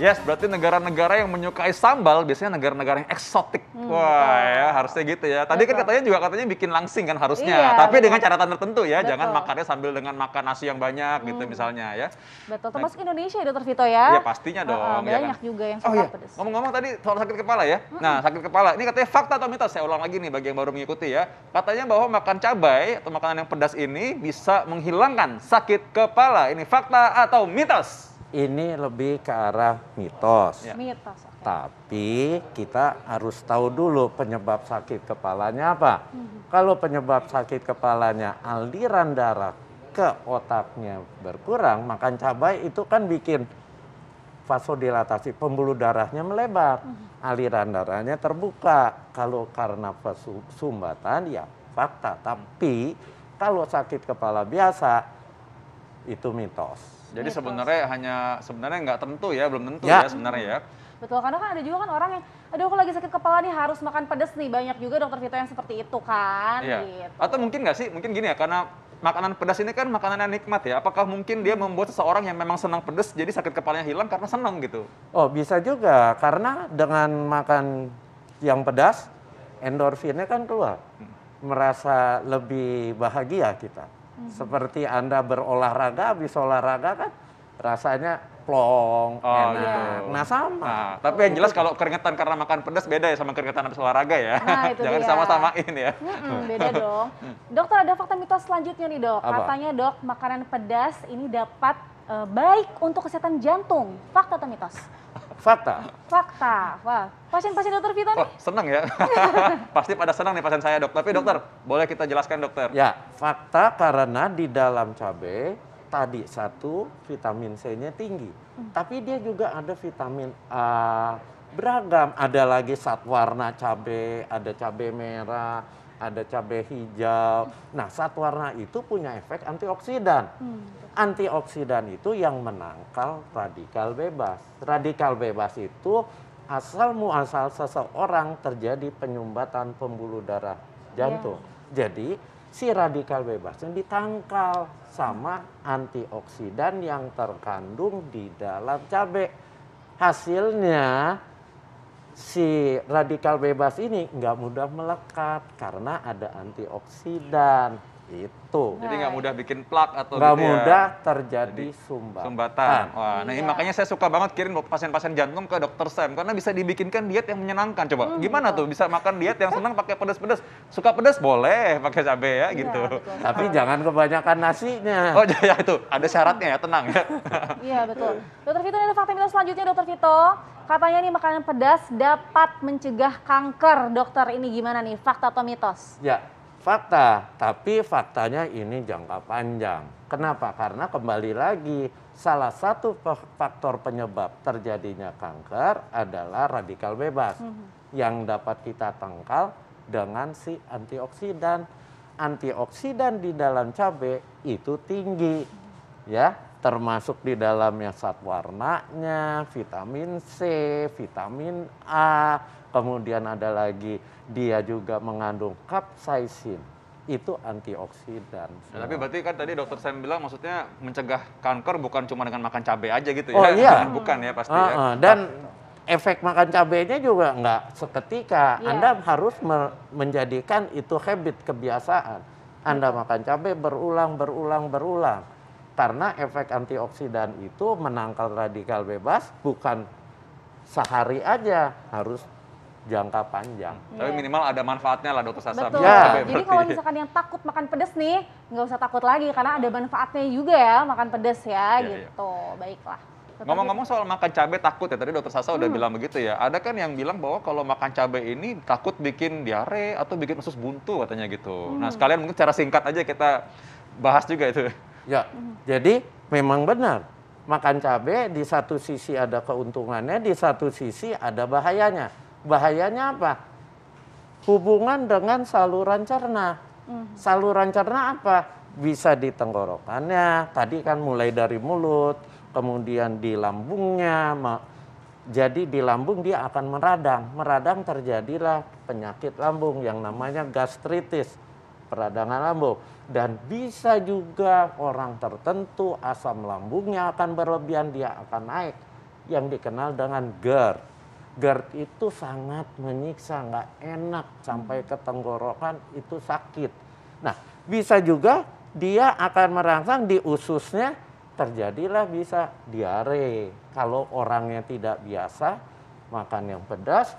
Yes, berarti negara-negara yang menyukai sambal biasanya negara-negara yang eksotik. Wah, ya harusnya gitu ya. Tadi kan katanya bikin langsing kan harusnya, Iya, tapi betul. dengan catatan tertentu ya. Betul. Jangan makannya sambil dengan makan nasi yang banyak gitu misalnya ya. Betul, termasuk Indonesia ya Dokter Vito ya? Iya pastinya dong. Ya Banyak kan? juga yang Oh suka iya, pedas. ngomong-ngomong tadi soal sakit kepala ya. Nah, sakit kepala ini katanya fakta atau mitos? Saya ulang lagi nih bagi yang baru mengikuti ya. Katanya bahwa makan cabai atau makanan yang pedas ini bisa menghilangkan sakit kepala. Ini fakta atau mitos? Ini lebih ke arah mitos. Ya. Mitos. Oke. Tapi kita harus tahu dulu penyebab sakit kepalanya apa. Kalau penyebab sakit kepalanya aliran darah ke otaknya berkurang, makan cabai itu kan bikin vasodilatasi, pembuluh darahnya melebar. Aliran darahnya terbuka. Kalau karena sumbatan ya fakta. Tapi kalau sakit kepala biasa itu mitos. Jadi Mitos. sebenarnya nggak tentu ya, belum tentu ya sebenarnya ya. Betul, karena kan ada juga kan orang yang, aduh aku lagi sakit kepala nih harus makan pedas nih. Banyak juga Dokter Vito yang seperti itu kan. Iya. Gitu. Atau mungkin nggak sih, mungkin gini ya, karena makanan pedas ini kan makanan yang nikmat ya. Apakah mungkin dia membuat seseorang yang memang senang pedas jadi sakit kepalanya hilang karena senang gitu? Oh bisa juga, karena dengan makan yang pedas, endorfinnya kan keluar. Merasa lebih bahagia kita. Seperti Anda berolahraga, habis olahraga kan rasanya plong, enak. Gitu. Nah sama. Nah, tapi yang jelas kalau keringetan karena makan pedas beda ya sama keringetan habis olahraga ya. Nah, itu Jangan dia. sama-samain ya. Beda dong. Dokter, ada fakta mitos selanjutnya nih dok. Apa? Katanya dok, makanan pedas ini dapat baik untuk kesehatan jantung. Fakta atau mitos? Fakta. Fakta. Wah, pasien-pasien Dokter Vito nih. Wah, senang ya. Pasti pada senang nih pasien saya dok. Tapi dokter, boleh kita jelaskan dokter? Ya, fakta karena di dalam cabai tadi satu vitamin C-nya tinggi. Tapi dia juga ada vitamin A beragam. Ada lagi zat warna cabai, ada cabai merah, ada cabai hijau. Nah, zat warna itu punya efek antioksidan. Antioksidan itu yang menangkal radikal bebas. Radikal bebas itu asal muasal seseorang terjadi penyumbatan pembuluh darah jantung. Jadi si radikal bebasnya ditangkal sama antioksidan yang terkandung di dalam cabai. Hasilnya si radikal bebas ini nggak mudah melekat karena ada antioksidan. Itu. Jadi nggak mudah bikin plak atau Nggak gitu ya. mudah terjadi sumbatan. Wah, nah ini makanya saya suka banget kirim pasien-pasien jantung ke dokter Sam karena bisa dibikinkan diet yang menyenangkan. Coba gimana tuh bisa makan diet yang senang pakai pedas-pedas? Suka pedas boleh pakai cabai ya gitu. Betul. Tapi jangan kebanyakan nasinya. Oh ya itu ada syaratnya ya, tenang ya. Iya betul. Dokter Vito, ini ada fakta mitos selanjutnya Dokter Vito. Katanya nih makanan pedas dapat mencegah kanker. Dokter, ini gimana nih? Fakta atau mitos? Ya, fakta. Tapi faktanya ini jangka panjang. Kenapa? Karena kembali lagi salah satu faktor penyebab terjadinya kanker adalah radikal bebas yang dapat kita tangkal dengan si antioksidan. Antioksidan di dalam cabai itu tinggi, ya, termasuk di dalamnya zat warnanya, vitamin C, vitamin A, kemudian ada lagi dia juga mengandung capsaicin. Itu antioksidan. Nah, tapi berarti kan tadi dokter Sam bilang maksudnya mencegah kanker bukan cuma dengan makan cabai aja gitu ya. Oh iya. Bukan ya pasti ya. Dan efek makan cabainya juga nggak seketika. Iya. Anda harus menjadikan itu habit, kebiasaan. Anda makan cabai berulang. Karena efek antioksidan itu menangkal radikal bebas bukan sehari aja, harus jangka panjang. Tapi minimal ada manfaatnya lah dokter Sasa. Betul. Ya. Jadi kalau misalkan yang takut makan pedas nih, nggak usah takut lagi karena ada manfaatnya juga ya makan pedas ya, Iya, gitu. Baiklah. Dokter Ngomong-ngomong soal makan cabai takut ya, tadi dokter Sasa udah bilang begitu ya. Ada kan yang bilang bahwa kalau makan cabai ini takut bikin diare atau bikin usus buntu katanya gitu. Nah sekalian mungkin cara singkat aja kita bahas juga itu. Ya, jadi memang benar. Makan cabai di satu sisi ada keuntungannya, di satu sisi ada bahayanya. Bahayanya apa? Hubungan dengan saluran cerna. Saluran cerna apa? Bisa di tenggorokannya, tadi kan mulai dari mulut, kemudian di lambungnya. Jadi di lambung dia akan meradang. Meradang terjadilah penyakit lambung yang namanya gastritis, peradangan lambung. Dan bisa juga orang tertentu asam lambungnya akan berlebihan, dia akan naik. yang dikenal dengan GERD. GERD itu sangat menyiksa, nggak enak, sampai ke tenggorokan itu sakit. Nah, bisa juga dia akan merangsang di ususnya, terjadilah bisa diare. Kalau orangnya tidak biasa makan yang pedas,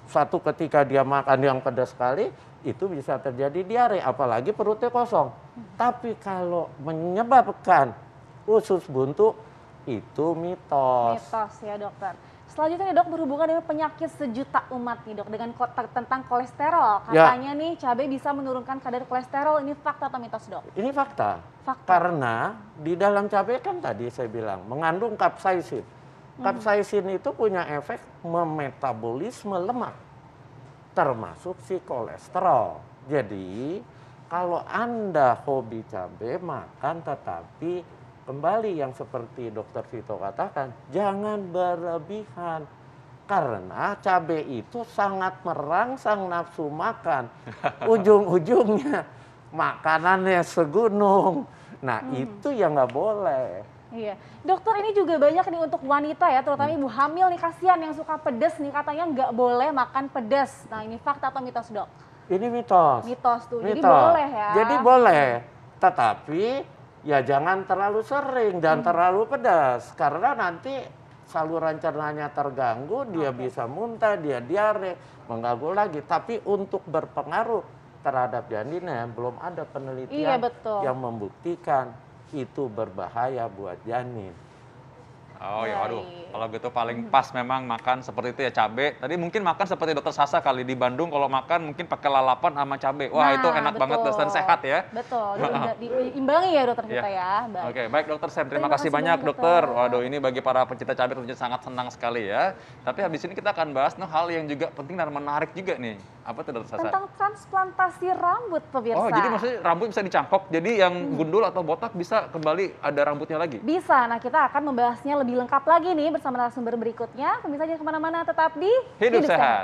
satu ketika dia makan yang pedas sekali, itu bisa terjadi diare, apalagi perutnya kosong. Tapi kalau menyebabkan usus buntu, itu mitos. Mitos ya dokter. Selanjutnya nih dok, berhubungan dengan penyakit sejuta umat nih dok, dengan tentang kolesterol. Katanya nih cabai bisa menurunkan kadar kolesterol, ini fakta atau mitos dok? Ini fakta. Fakta. Karena di dalam cabai kan tadi saya bilang mengandung kapsaisin. Kapsaisin itu punya efek memetabolisme lemak, termasuk si kolesterol. Jadi kalau Anda hobi cabai, makan, tetapi kembali yang seperti Dokter Vito katakan, jangan berlebihan. Karena cabai itu sangat merangsang nafsu makan. Ujung-ujungnya makanannya segunung. Nah itu yang nggak boleh. Iya, dokter ini juga banyak nih untuk wanita ya, terutama ibu hamil nih, kasihan yang suka pedas nih, katanya nggak boleh makan pedas. Nah ini fakta atau mitos dok? Ini mitos. Mitos tuh, jadi Mitos. boleh ya. Jadi boleh, tetapi ya jangan terlalu sering dan terlalu pedas. Karena nanti saluran cernanya terganggu, dia bisa muntah, dia diare, mengganggu lagi. Tapi untuk berpengaruh terhadap janinnya, belum ada penelitian betul. yang membuktikan itu berbahaya buat janin. Oh ya, aduh, Baik. kalau gitu paling pas memang makan seperti itu ya, cabe. Tadi mungkin makan seperti Dokter Sasa kali di Bandung, kalau makan mungkin pakai lalapan sama cabe. Wah, itu enak banget dan sehat ya. Betul, diimbangi ya dokter kita Iya. ya. Baik. Oke, baik Dokter Sam, terima Terima kasih kasih banyak banyak, dokter. dokter. Waduh, ini bagi para pencinta cabai tentunya sangat senang sekali ya. Tapi habis ini kita akan bahas hal yang juga penting dan menarik juga nih. Apa tuh Dokter Sasa? Tentang transplantasi rambut pemirsa. Oh, jadi maksudnya rambut bisa dicangkok, jadi yang gundul atau botak bisa kembali ada rambutnya lagi? Bisa, nah kita akan membahasnya lebih lengkap lagi nih bersama narasumber berikutnya. Pemirsa jangan kemana-mana, tetap di Hidup Sehat.